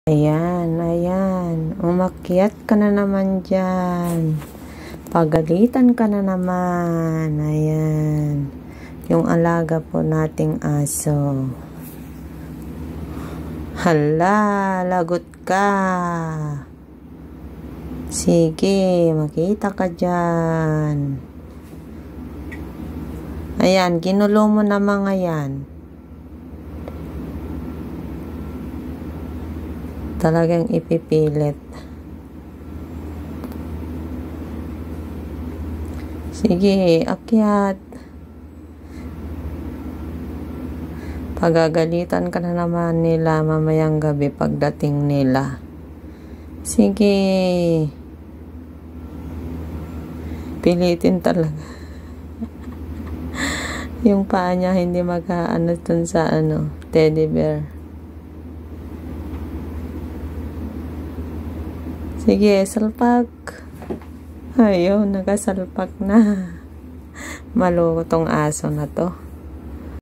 Ayan, ayan. Umakyat ka na naman dyan. Pagalitan ka na naman. Ayan. Yung alaga po nating aso. Hala, lagot ka. Sige, makita ka dyan. Ayan, ginulo mo na mga yan. Talagang ipipilit. Sige, akyat. Pagagalitan ka na naman nila mamayang gabi pagdating nila. Sige. Pilitin talaga. Yung paa niya hindi makaano dun sa teddy bear. Sige, salpak. Ayaw, nagasalpak na. Maloko tong aso na to.